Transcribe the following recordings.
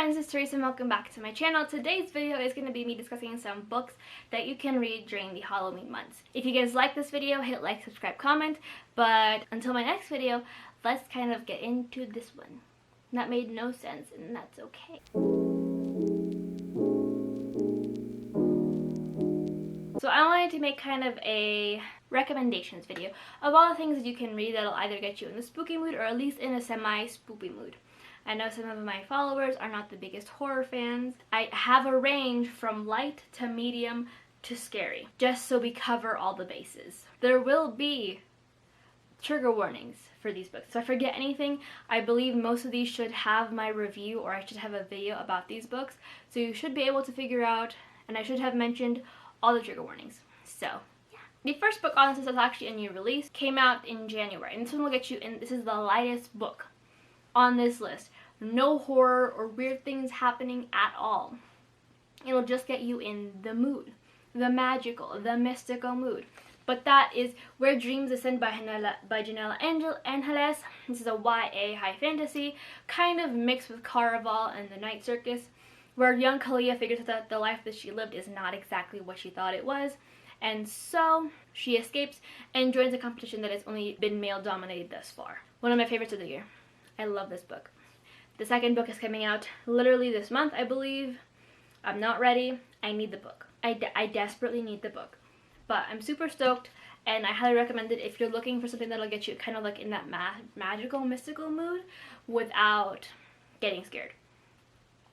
friends, it's Teresa and welcome back to my channel. Today's video is going to be me discussing some books that you can read during the Halloween months. If you guys like this video, hit like, subscribe, comment, but until my next video, let's kind of get into this one. That made no sense, and that's okay. So I wanted to make kind of a recommendations video of all the things that you can read that'll either get you in the spooky mood or at least in a semi-spooky mood. I know some of my followers are not the biggest horror fans. I have a range from light to medium to scary, just so we cover all the bases. There will be trigger warnings for these books. So if I forget anything, I believe most of these should have my review, or I should have a video about these books. So you should be able to figure out, and I should have mentioned all the trigger warnings. So yeah. The first book on this is actually a new release. Came out in January. And this one will get you in, this is the lightest book on this list. No horror or weird things happening at all. It'll just get you in the mood. The magical, the mystical mood. But that is Where Dreams Ascend by Janella Angeles. This is a YA high fantasy, kind of mixed with Caraval and the Night Circus, where young Kalia figures out that the life that she lived is not exactly what she thought it was. And so she escapes and joins a competition that has only been male dominated thus far. One of my favorites of the year. I love this book. The second book is coming out literally this month, I believe. I'm not ready. I need the book. I desperately need the book. But I'm super stoked, and I highly recommend it if you're looking for something that'll get you kind of like in that magical, mystical mood without getting scared.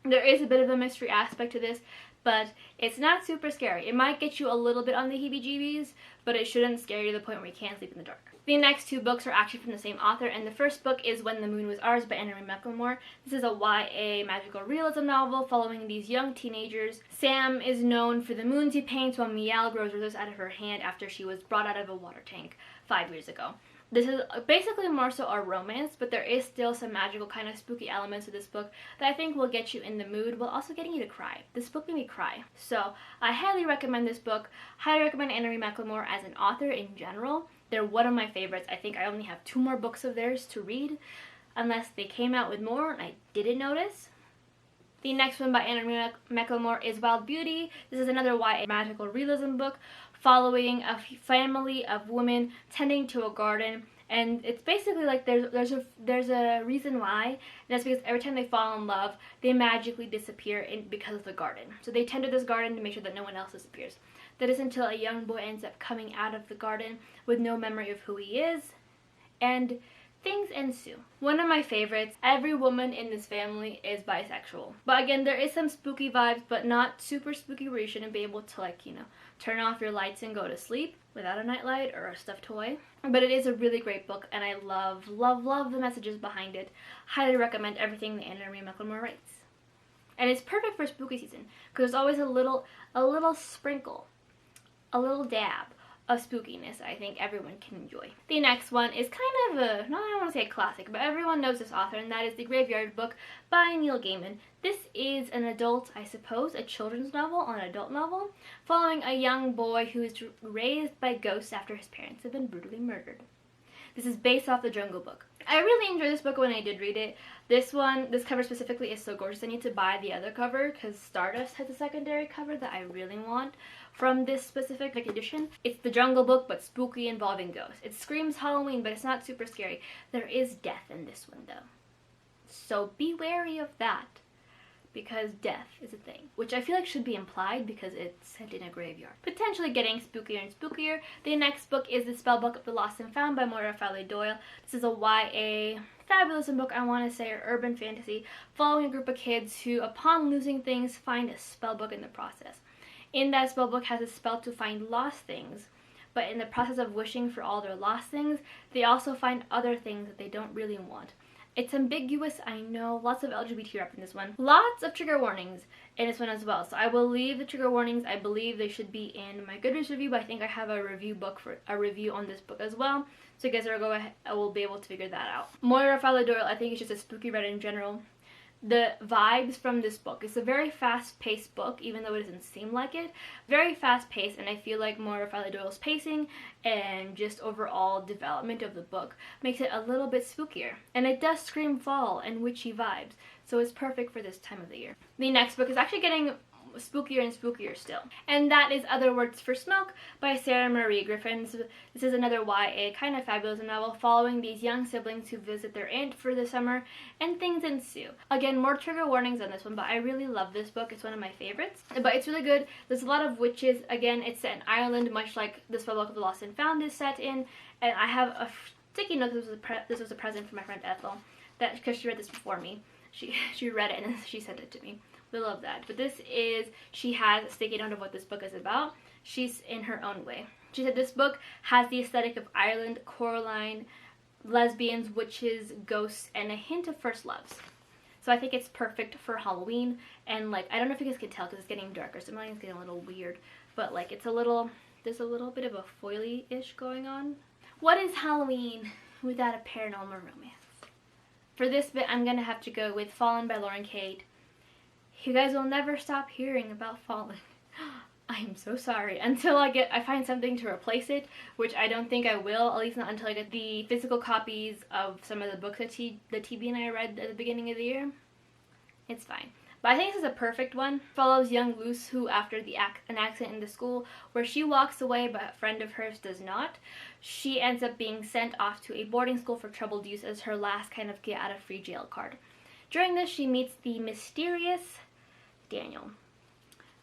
There is a bit of a mystery aspect to this, but it's not super scary. It might get you a little bit on the heebie-jeebies, but it shouldn't scare you to the point where you can't sleep in the dark. The next two books are actually from the same author, and the first book is When the Moon Was Ours by Anna Marie McLemore. This is a YA magical realism novel following these young teenagers. Sam is known for the moons he paints while Miel grows roses out of her hand after she was brought out of a water tank 5 years ago. This is basically more so a romance, but there is still some magical kind of spooky elements to this book that I think will get you in the mood while also getting you to cry. This book made me cry. So I highly recommend this book. Highly recommend Anna Marie McLemore as an author in general. They're one of my favorites. I think I only have 2 more books of theirs to read, unless they came out with more and I didn't notice. The next one by Anna Marie McLemore is Wild Beauty. This is another YA magical realism book following a family of women tending to a garden, and it's basically like there's a reason why, and that's because every time they fall in love, they magically disappear because of the garden. So they tend to this garden to make sure that no one else disappears. That is until a young boy ends up coming out of the garden with no memory of who he is, and things ensue. One of my favorites, every woman in this family is bisexual. But again, there is some spooky vibes, but not super spooky where you shouldn't be able to, like, you know, turn off your lights and go to sleep without a nightlight or a stuffed toy. But it is a really great book, and I love, love, love the messages behind it. Highly recommend everything that Anna Marie McLemore writes. And it's perfect for spooky season, because there's always a little sprinkle, a little dab of spookiness I think everyone can enjoy. The next one is kind of a, no, I don't want to say a classic, but everyone knows this author, and that is The Graveyard Book by Neil Gaiman. This is an adult, I suppose, a children's novel, an adult novel, following a young boy who is raised by ghosts after his parents have been brutally murdered. This is based off The Jungle Book. I really enjoyed this book when I did read it. This cover specifically is so gorgeous. I need to buy the other cover because Stardust has a secondary cover that I really want from this specific edition. It's The Jungle Book, but spooky, involving ghosts. It screams Halloween, but it's not super scary. There is death in this one though, so be wary of that, because death is a thing, which I feel like should be implied because it's set in a graveyard. Potentially getting spookier and spookier. The next book is The Spellbook of the Lost and Found by Moira Fowler-Doyle. This is a YA fabulism book, I want to say, or urban fantasy, following a group of kids who, upon losing things, find a spellbook in the process. In that spellbook has a spell to find lost things, but in the process of wishing for all their lost things, they also find other things that they don't really want. It's ambiguous, I know, lots of LGBT rep in this one. Lots of trigger warnings in this one as well. So I will leave the trigger warnings. I believe they should be in my Goodreads review, but I think I have a review on this book as well. So you guys will be able to figure that out. Moira Fowler-Doyle, I think, is just a spooky read in general. the vibes from this book. It's a very fast-paced book, even though it doesn't seem like it. Very fast-paced, and I feel like more of Violet Doyle's pacing and just overall development of the book makes it a little bit spookier. And it does scream fall and witchy vibes, so it's perfect for this time of the year. The next book is actually getting spookier and spookier still, and that is Other Words for Smoke by Sarah Marie Griffin. This is another YA kind of fabulous novel following these young siblings who visit their aunt for the summer, and things ensue. Again, more trigger warnings on this one, but I really love this book. It's one of my favorites, but it's really good. There's a lot of witches. Again, it's set in Ireland, much like the Spellbook of the Lost and Found is set in, and I have a sticky note. This was a present from my friend Ethel, that because she read this before me. She read it and she sent it to me. We love that. But this is, she has a sticky note of what this book is about. She's in her own way. She said this book has the aesthetic of Ireland, Coraline, lesbians, witches, ghosts, and a hint of first loves. So I think it's perfect for Halloween. And like, I don't know if you guys can tell because it's getting darker, so my lighting's getting a little weird. But like, it's a little, there's a little bit of a foily-ish going on. What is Halloween without a paranormal romance? For this bit, I'm gonna have to go with Fallen by Lauren Kate. You guys will never stop hearing about Fallen. I am so sorry. Until I find something to replace it, which I don't think I will, at least not until I get the physical copies of some of the books that TB and I read at the beginning of the year. It's fine. But I think this is a perfect one. Follows young Luce, who after an accident in the school where she walks away but a friend of hers does not, she ends up being sent off to a boarding school for troubled youth as her last kind of get out of free jail card. During this, she meets the mysterious Daniel.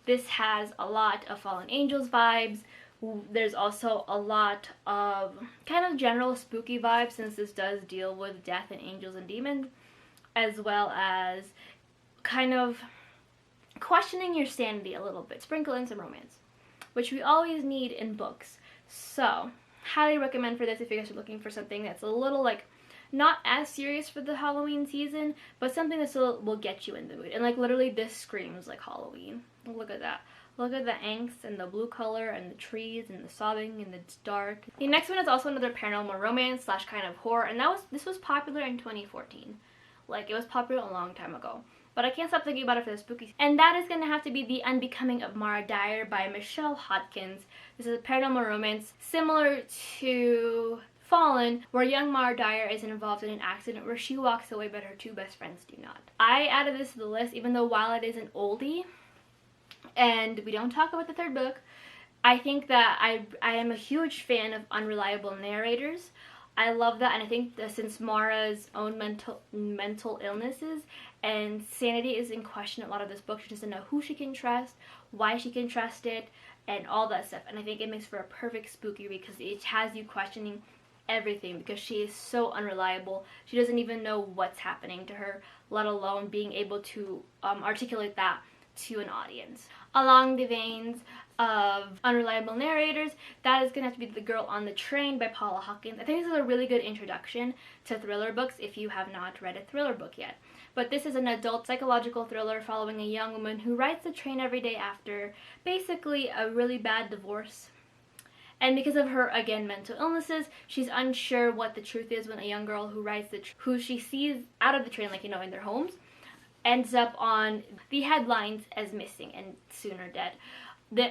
This has a lot of Fallen Angels vibes. There's also a lot of kind of general spooky vibes, since this does deal with death and angels and demons, as well as kind of questioning your sanity a little bit. Sprinkle in some romance, which we always need in books. So, highly recommend for this if you guys are looking for something that's a little like not as serious for the Halloween season, but something that still will get you in the mood. And like literally this screams like Halloween. Look at that. Look at the angst and the blue color and the trees and the sobbing and it's dark. The next one is also another paranormal romance slash kind of horror, and this was popular in 2014. Like, it was popular a long time ago. But I can't stop thinking about it for the spooky. And that is going to have to be The Unbecoming of Mara Dyer by Michelle Hodkins. This is a paranormal romance similar to Fallen, where young Mara Dyer is involved in an accident where she walks away but her two best friends do not. I added this to the list even though while it is an oldie and we don't talk about the third book, I think that I am a huge fan of unreliable narrators. I love that, and I think that since Mara's own mental illnesses and sanity is in question a lot of this book, she doesn't know who she can trust, why she can trust it, and all that stuff. And I think it makes for a perfect spooky read because it has you questioning everything because she is so unreliable. She doesn't even know what's happening to her, let alone being able to articulate that to an audience. Along the veins of unreliable narrators, that is going to have to be The Girl on the Train by Paula Hawkins. I think this is a really good introduction to thriller books if you have not read a thriller book yet. But this is an adult psychological thriller following a young woman who rides the train every day after basically a really bad divorce. And because of her, again, mental illnesses, she's unsure what the truth is when a young girl who rides who she sees out of the train, like, you know, in their homes, ends up on the headlines as missing and sooner dead.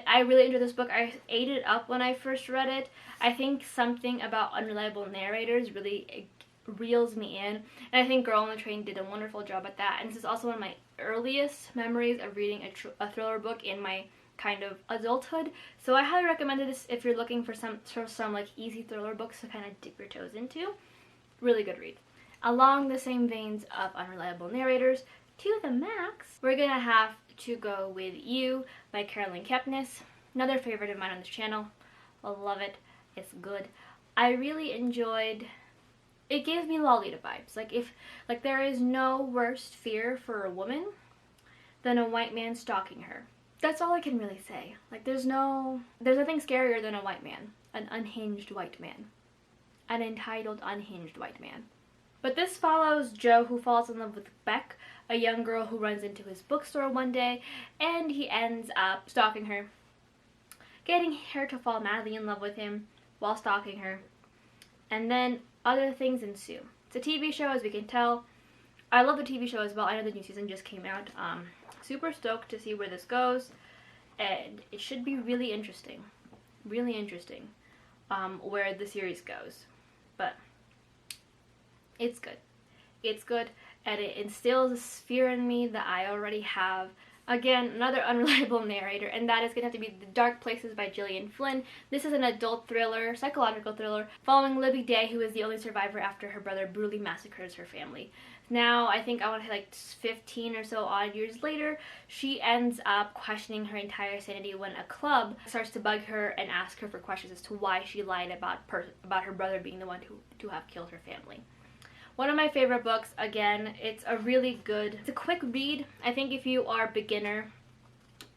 I really enjoyed this book. I ate it up when I first read it. I think something about unreliable narrators really reels me in. And I think Girl on the Train did a wonderful job at that. And this is also one of my earliest memories of reading a thriller book in my kind of adulthood. So I highly recommend this if you're looking for some like easy thriller books to kind of dip your toes into. Really good read. Along the same veins of unreliable narrators, to the max, we're gonna have to go with You by Caroline Kepnes. Another favorite of mine on this channel. I love it. It's good. I really enjoyed. It gave me Lolita vibes. Like there is no worse fear for a woman than a white man stalking her. That's all I can really say. Like there's nothing scarier than a white man, an unhinged white man, an entitled unhinged white man. But this follows Joe, who falls in love with Beck, a young girl who runs into his bookstore one day, and he ends up stalking her, getting her to fall madly in love with him while stalking her, and then other things ensue. It's a TV show, as we can tell. I love the TV show as well. I know the new season just came out. Super stoked to see where this goes, and it should be really interesting. Really interesting where the series goes. But it's good. It's good, and it instills a fear in me that I already have. Again, another unreliable narrator, and that is going to have to be The Dark Places by Gillian Flynn. This is an adult thriller, psychological thriller, following Libby Day, who is the only survivor after her brother brutally massacres her family. Now, I think I want to say like 15 or so odd years later, she ends up questioning her entire sanity when a club starts to bug her and ask her for questions as to why she lied about her brother being the one to have killed her family. One of my favorite books. Again, it's a quick read. I think if you are a beginner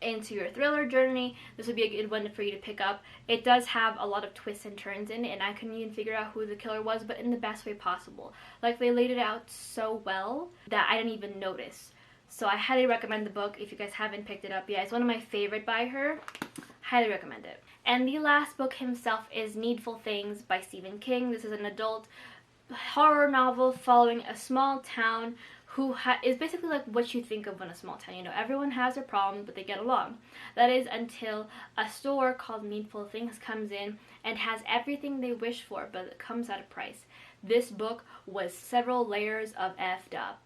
into your thriller journey, this would be a good one for you to pick up. It does have a lot of twists and turns in it, and I couldn't even figure out who the killer was, but in the best way possible. Like, they laid it out so well that I didn't even notice. So I highly recommend the book if you guys haven't picked it up yet. It's one of my favorite by her. Highly recommend it. And the last book himself is Needful Things by Stephen King. This is an adult horror novel following a small town who is basically like what you think of when a small town, you know, everyone has their problems but they get along. That is until a store called Needful Things comes in and has everything they wish for, but it comes at a price. This book was several layers of effed up.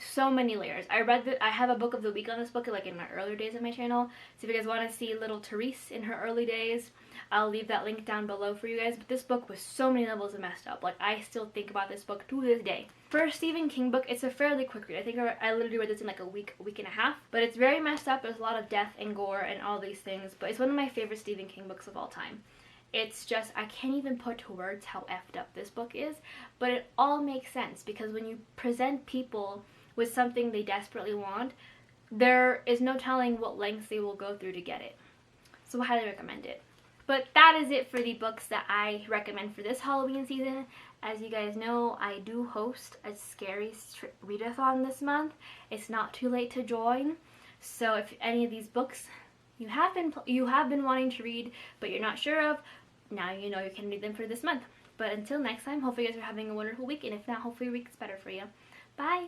So many layers. I have a book of the week on this book, like in my earlier days of my channel. So if you guys want to see little Therese in her early days, I'll leave that link down below for you guys. But this book was so many levels of messed up. Like, I still think about this book to this day. For a Stephen King book, it's a fairly quick read. I think I literally read this in like a week and a half. But it's very messed up. There's a lot of death and gore and all these things. But it's one of my favorite Stephen King books of all time. It's just, I can't even put to words how effed up this book is. But it all makes sense, because when you present people with something they desperately want, there is no telling what lengths they will go through to get it. So I highly recommend it. But that is it for the books that I recommend for this Halloween season. As you guys know, I do host a scary readathon this month. It's not too late to join. So if any of these books you have been wanting to read but you're not sure of, now you know you can read them for this month. But until next time, hopefully you guys are having a wonderful week, and if not, hopefully your week is better for you. Bye!